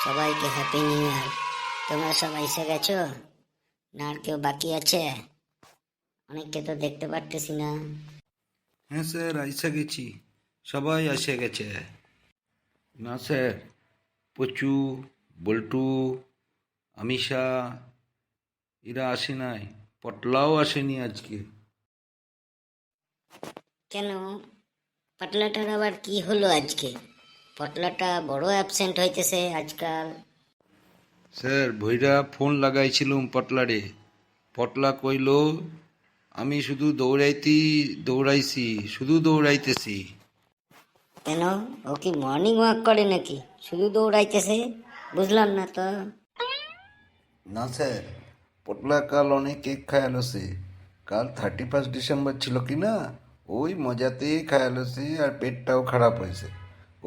সবাইকে happy new year. তোমরা সবাই এসে গেছো না? আর কেউ বাকি আছে? অনেককে তো দেখতে পারতেছি না। হ্যাঁ স্যার, এসে গেছি। সবাই এসে গেছে। না স্যার, পচু, বল্টু, আমিষা এরা আসে নাই। পটলাও আসেনি আজকে। কেন? পটলাটার আবার কি হলো আজকে? পটলাটা বড় অ্যাবসেন্ট হইতেছে আজকাল। স্যার, ভৈরা ফোন লাগাইছিলুম পটলারে। পটলা কইল আমি শুধু দৌড়াইছি, শুধু দৌড়াইতেছি। কেন? ও কি মর্নিং ওয়াক করে নাকি? শুধু দৌড়াইতেছে, বুঝলাম না তো। না স্যার, পটলা কাল অনেক কেক খায়ালছে। কাল 31 ডিসেম্বর ছিল কি না, ওই মজাতেই খায়ালছে আর পেটটাও খারাপ হয়েছে।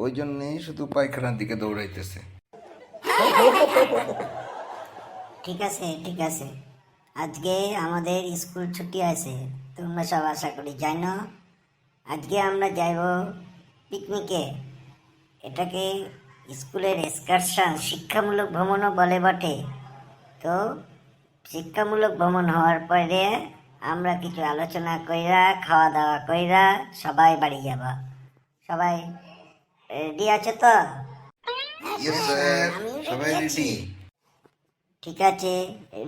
ওই জন্যেই শুধু পায়খানার দিকে দৌড়াইতেছে। ঠিক আছে, ঠিক আছে। আজকে আমাদের স্কুল ছুটি আছে, তোমরা সব আশা করি জানো। আজকে আমরা যাইব পিকনিকে। এটাকে স্কুলের এক্সকারশন, শিক্ষামূলক ভ্রমণও বলে বটে। তো শিক্ষামূলক ভ্রমণ হওয়ার পরে আমরা কিছু আলোচনা কইরা, খাওয়া দাওয়া কইরা সবাই বাড়ি যাব। সবাই রেডি আছে তো? ইয়েস স্যার, সবাই রেডি। ঠিক আছে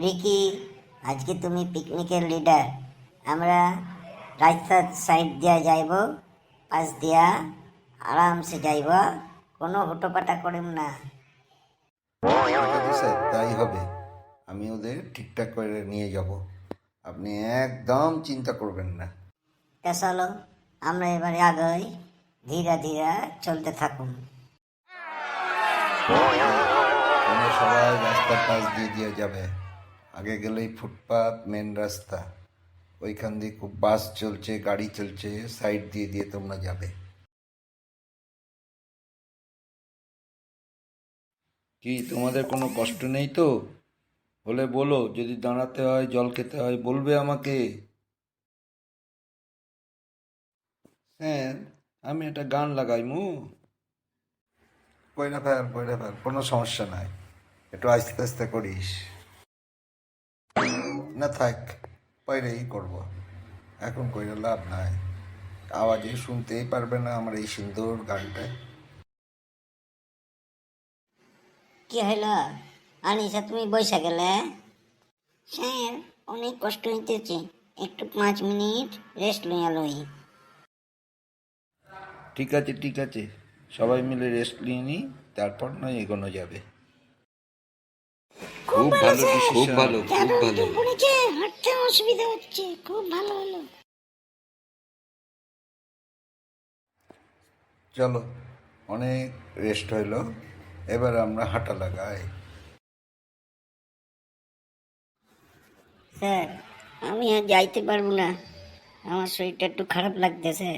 রিকি, আজকে তুমি পিকনিকের লিডার। আমরা রাস্তার সাইড দিয়া যাইব, পাশ দিয়া আরামসে যাইব, কোনো হুটোপাটা করিম না। ঠিক আছে স্যার, তাই হবে। আমি ওদের ঠিকঠাক করে নিয়ে যাব, আপনি একদম চিন্তা করবেন না। তা চলো আমরা এবারে আগাই, ধীরে ধীরে চলতে থাকুন। তোমরা সবাই রাস্তার পাশ দিয়ে দিয়ে যাবে। আগে গেলেই ফুটপাত, মেন রাস্তা। ওইখান দিয়ে খুব বাস চলছে, গাড়ি চলছে, সাইড দিয়ে দিয়ে তোমরা যাবে। কি তোমাদের কোনো কষ্ট নেই তো? হলে বলো, যদি দাঁড়াতে হয়, জল খেতে হয় বলবে আমাকে। হ্যাঁ, আমি একটা গান লাগাইমু। কইরা ফেল, কোনো সমস্যা নাই। একটু আস্তে আস্তে করিস। না থাক, পরেই করব। এখন কইরা লাভ নাই। আওয়াজে শুনতেই পারবে না আমার এই সুন্দর গানটা। কি হইল আনিসা, তুমি বইসা গেলে? স্যার, অনেক কষ্ট হইতেছে, একটু 5 মিনিট রেস্ট লইয়া লই। ঠিক আছে, সবাই মিলে রেস্ট নিয়ে নিই, তারপর নয় এগোনো যাবে। খুব ভালো ডিসিশন, খুব ভালো, খুব ভালো। পড়েছে, হাঁটতে অসুবিধা হচ্ছে, খুব ভালো হলো। চলো, অনেক রেস্ট হইলো, এবার আমরা হাঁটা লাগাই। স্যার, আমি আর যাইতে পারবো না, আমার শরীরটা একটু খারাপ লাগতেছে।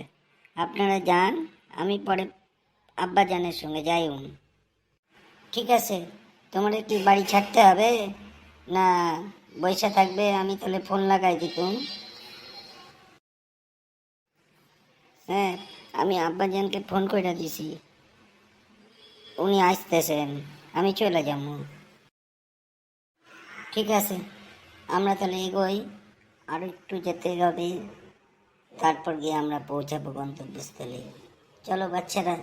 আপনারা যান, আমি পরে আব্বা জানের সঙ্গে যাইম। ঠিক আছে, তোমার কি বাড়ি ছাড়তে হবে না বৈশা থাকবে? আমি তাহলে ফোন লাগাই দিতুম। হ্যাঁ, আমি আব্বাজানকে ফোন করে দিছি, উনি আসতেছেন, আমি চলে যাব। ঠিক আছে, আমরা তাহলে এগোই, আর একটু যেতে হবে, তারপর গিয়ে আমরা পৌঁছাবো গন্তব্যস্থলে। চলো বাচ্চারা,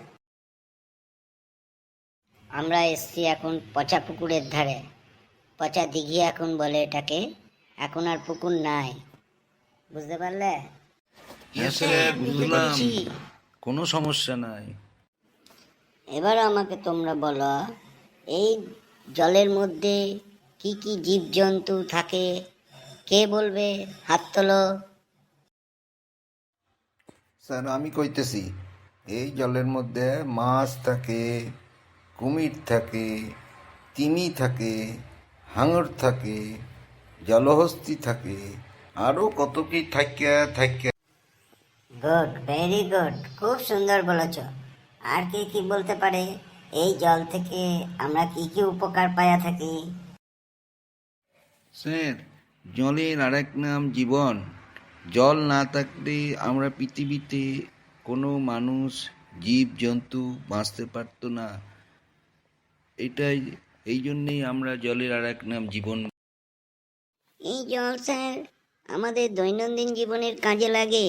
আমরা এসছি এখন পচা পুকুরের ধারে। পচা দিঘি এখন বলে এটাকে, এখন আর পুকুর নাই, বুঝতে পারলে? হ্যাঁ স্যার, বুঝতে বুঝলাম, পেরেছি। কোনো সমস্যা নাই। এবার আমাকে তোমরা বলো, এই জলের মধ্যে কি কি জীবজন্তু থাকে? কে বলবে? হাত তোলো। স্যার, আমি কইতেছি, এই জলের মধ্যে মাছ থাকে, কুমির থাকে, তিমি থাকে, হাঙর থাকে, জলহস্তি থাকে, আরও কত কি থাকিয়া থাকিয়া। গুড, ভেরি গুড, খুব সুন্দর বলেছ। আর কে কি বলতে পারে? এই জল থেকে আমরা কি কি উপকার পাইয়া থাকি? স্যার, জলের আরেক নাম জীবন। জল না থাকলে আমরা পৃথিবীতে কোনো মানুষ, জীব জন্তু বাঁচতে পারতো না। এটাই, এই জন্যেই আমরা জলের আর এক নাম জীবন। এই জল স্যার আমাদের দৈনন্দিন জীবনের কাজে লাগে।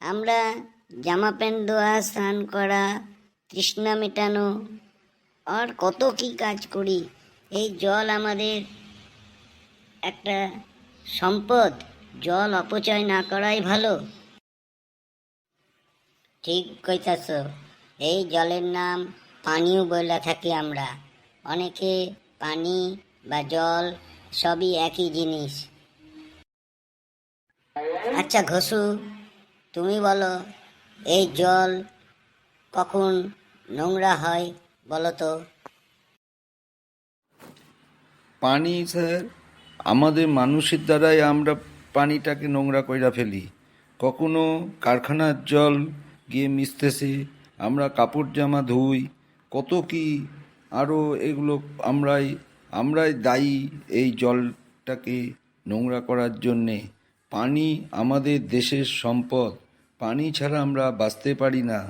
আমরা জামা প্যান্ট ধোয়া, স্নান করা, তৃষ্ণা মেটানো আর কত কি কাজ করি। এই জল আমাদের একটা সম্পদ, জল অপচয় না করাই ভালো। ঠিক কইতাছ, এই জলের নাম পানিও বইলা থাকি আমরা। অনেকে পানি বা জল সবই একই জিনিস। আচ্ছা ঘসু, তুমি বলো এই জল কখন নোংরা হয় বলো তো? পানি স্যার, আমাদের মানুষের দ্বারাই আমরা পানিটাকে নোংরা কইরা ফেলি। কখনো কারখানার জল গিয়ে মিশতেছে, আমরা কাপড় জামা ধুই, কত কি আরও এগুলো আমরাই আমরাই দায়ী এই জলটাকে নোংরা করার জন্যে। পানি আমাদের দেশের সম্পদ, পানি ছাড়া আমরা বাঁচতে পারি না।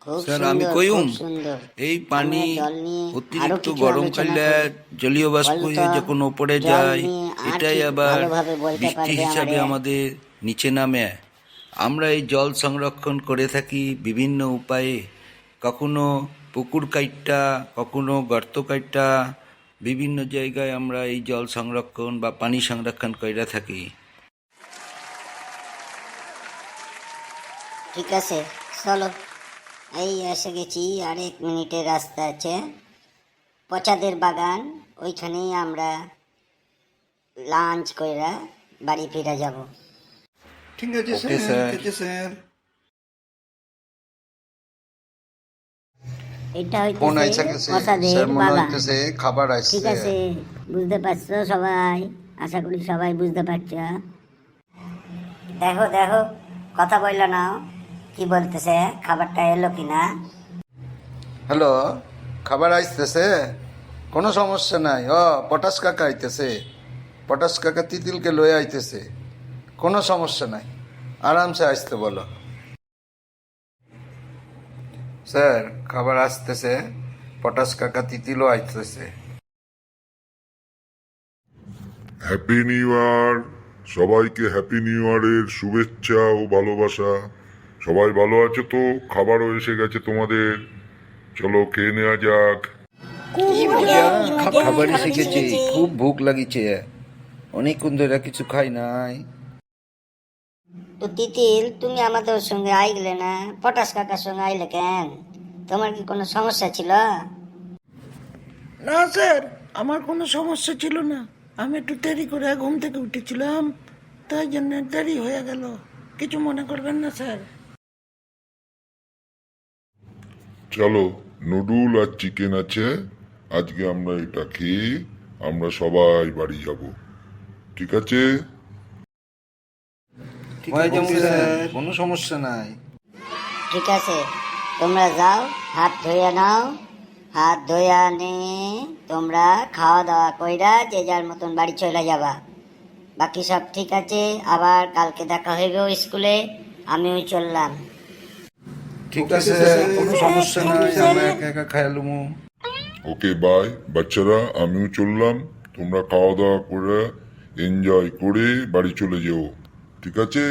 খুব স্যার আমি সুন্দর, কইম, খুব সুন্দর। এই পানি আমরা জল নিয়ে আরো অতিরিক্ত কিছু গরম আলোচনা করলে করি। জলীয় বাষ্প বলো হয়ে তো, যখন ওপরে জল যায়, নিয়ে আর এটাই কি আবার ভালোভাবে বলতে বৃষ্টি পারবে হিসাবে আমারে? আমাদের নিচে নামে। আমরা এই জল সংরক্ষণ করে থাকি বিভিন্ন উপায়ে, কখনো পুকুর কাইট্টা, কখনো গর্ত কাইট্টা, বিভিন্ন জায়গায় আমরা এই জল সংরক্ষণ বা পানি সংরক্ষণ করে থাকি। ঠিক আছে, চলো। এই এসে গেছি, আর 1 মিনিটের রাস্তা আছে। পচাদের বাগান, ওইখানেই আমরা লাঞ্চ কইরা বাড়ি ফিরে যাব। ঠিক আছে ওকে স্যার, স্যার। ঠিক আছে স্যার। এটা ফোন আইসা হইতেছে গেছে পচাদের স্যার, মনে বাগান। হইতেছে খাবার ঠিক আসছে। আছে, বুঝতে পারছো সবাই? আশা করি সবাই বুঝতে পারছো। দেখো দেখো, কথা বললো না, কি বলতেছে, খাবারটা এলো কিনা? হ্যালো, খাবার আইতেছে, কোনো সমস্যা নাই। পটাশ কাকা আইতেছে, পটাশ কাকা তিতিলকে লয়ে আইতেছে, কোনো সমস্যা নাই, আরামসে আসতে বলো। স্যার খাবার আসতেছে, পটাশ কাকা তিতিলও আইতেছে। হ্যাপি নিউ ইয়ার, সবাইকে হ্যাপি নিউ ইয়ারের শুভেচ্ছা ও ভালোবাসা। সবাই ভালো আছো তো? খাবারও এসে গেছে তোমাদের, চলো খেয়ে নেওয়া যাক। খাবার এসে গেছে, খুব ভুক লাগিছে, অনেকক্ষণ ধরে কিছু খাই নাই। তো তিতিল, তুমি আমাদের সঙ্গে আইলে না, পটাশ কাকার সঙ্গে আইলে কেন? তোমার কি কোনো সমস্যা ছিল? না স্যার, আমার কোনো সমস্যা ছিল না। আমি একটু দেরি করে ঘুম থেকে উঠেছিলাম, তাই জন্য দেরি হয়ে গেল। কিছু মনে করবেন না স্যার। চলো, নুডুল আর চিকেন আছে, আজকে আমরা এটা খেয়ে আমরা সবাই বাড়ি যাব, ঠিক আছে? হয়ে যাবো স্যার, কোনো সমস্যা নাই। ঠিক আছে, তোমরা যাও, হাত ধুয়ে নাও। হাত ধুয়ে নিয়ে তোমরা খাওয়া দাওয়া কইরা যে যার মতন বাড়ি চলে যাবা। বাকি সব ঠিক আছে, আবার কালকে দেখা হইবে স্কুলে। আমিও চললাম। ঠিক আছে, কোনো সমস্যা নাই, আমরা একা একা খাইলুমু। ওকে বাই বাচ্চারা, আমিও চললাম। তোমরা খাওয়া দাওয়া করে এনজয় করে বাড়ি চলে যেও, ঠিক আছে?